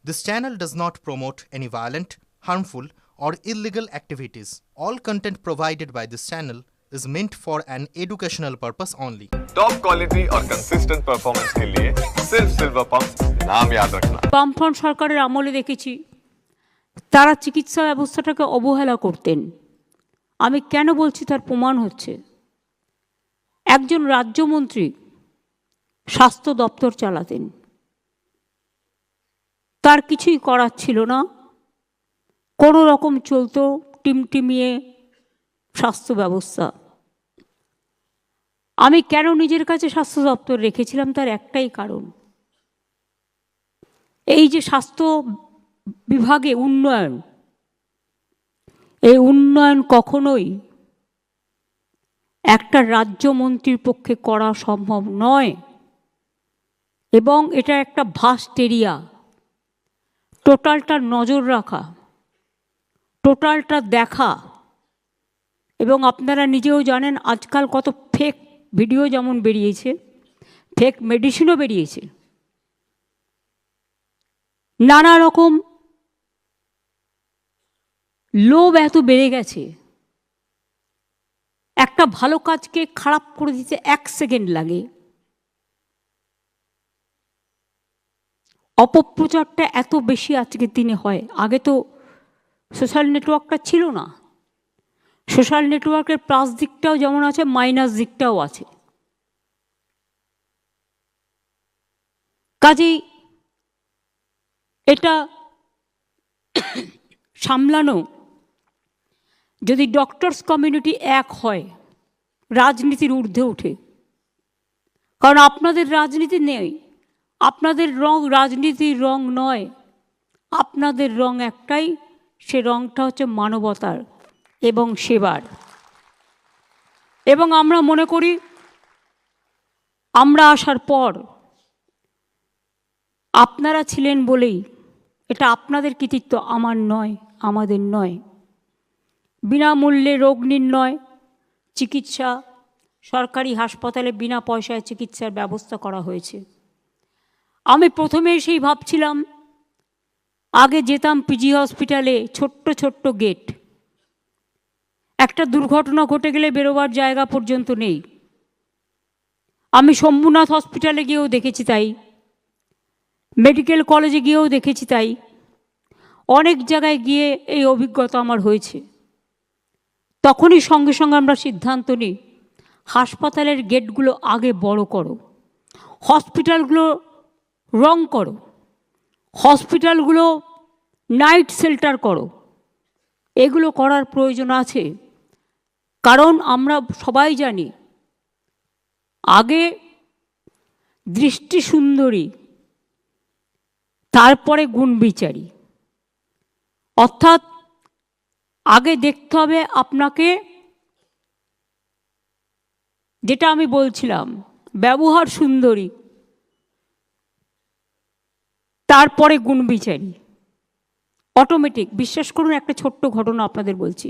This channel does not promote any violent, harmful, or illegal activities. All content provided by this channel is meant for an educational purpose only. Top quality और consistent performance के लिए सिर्फ silver pump नाम याद रखना। বামফ্রন্ট সরকারের আমলে দেখেছি তারা চিকিৎসা ব্যবস্থাটাকে অবহেলা করতেন। আমি কেন বলছি তার প্রমাণ হচ্ছে একজন রাজ্যমন্ত্রী স্বাস্থ্য দপ্তর চালাতেন, তার কিছুই করার ছিল না, কোনো রকম চলতো টিমটিমিয়ে স্বাস্থ্য ব্যবস্থা। আমি কেন নিজের কাছে স্বাস্থ্য দপ্তর রেখেছিলাম তার একটাই কারণ, এই যে স্বাস্থ্য বিভাগে উন্নয়ন, এই উন্নয়ন কখনোই একটা রাজ্যমন্ত্রীর পক্ষে করা সম্ভব নয় এবং এটা একটা ভাস্ট এরিয়া। টোটালটা নজর রাখা, টোটালটা দেখা, এবং আপনারা নিজেও জানেন আজকাল কত ফেক ভিডিও যেমন বেরিয়েছে, ফেক মেডিসিনও বেরিয়েছে, নানা রকম লোভ এত বেড়ে গেছে, একটা ভালো কাজকে খারাপ করে দিতে 1 সেকেন্ড লাগে। অপপ্রচারটা এত বেশি আজকের দিনে হয়। আগে তো সোশ্যাল নেটওয়ার্কটা ছিল না। সোশ্যাল নেটওয়ার্কের প্লাস দিকটাও যেমন আছে, মাইনাস দিকটাও আছে। কাজেই এটা সামলানো, যদি ডক্টরস কমিউনিটি এক হয়, রাজনীতির ঊর্ধ্বে ওঠে, কারণ আপনাদের রাজনীতি নেই, আপনাদের রং রাজনীতির রং নয়, আপনাদের রং একটাই, সে রংটা হচ্ছে মানবতার এবং সেবার। এবং আমরা মনে করি আমরা আসার পর আপনারা ছিলেন বলেই এটা আপনাদের কৃতিত্ব, আমার নয়, আমাদের নয়। বিনামূল্যে রোগ নির্ণয়, চিকিৎসা, সরকারি হাসপাতালে বিনা পয়সায় চিকিৎসার ব্যবস্থা করা হয়েছে। আমি প্রথমে সেই ভাবছিলাম, আগে যেতাম পিজি হসপিটালে, ছোট্ট ছোট্ট গেট, একটা দুর্ঘটনা ঘটে গেলে বেরোবার জায়গা পর্যন্ত নেই। আমি শম্ভুনাথ হসপিটালে গিয়েও দেখেছি তাই, মেডিকেল কলেজে গিয়েও দেখেছি তাই, অনেক জায়গায় গিয়ে এই অভিজ্ঞতা আমার হয়েছে। তখনই সঙ্গে সঙ্গে আমরা সিদ্ধান্ত নিই, হাসপাতালের গেটগুলো আগে বড় করো, হসপিটালগুলো রং করো, হসপিটালগুলো নাইট শেল্টার করো। এগুলো করার প্রয়োজন আছে, কারণ আমরা সবাই জানি আগে দৃষ্টি সুন্দরী, তারপরে গুণ বিচারী। অর্থাৎ আগে দেখতে হবে আপনাকে, যেটা আমি বলছিলাম ব্যবহার সুন্দরী, তারপরে গুণ বিচারী, অটোমেটিক। বিশ্বাস করুন, একটা ছোট্ট ঘটনা আপনাদের বলছি।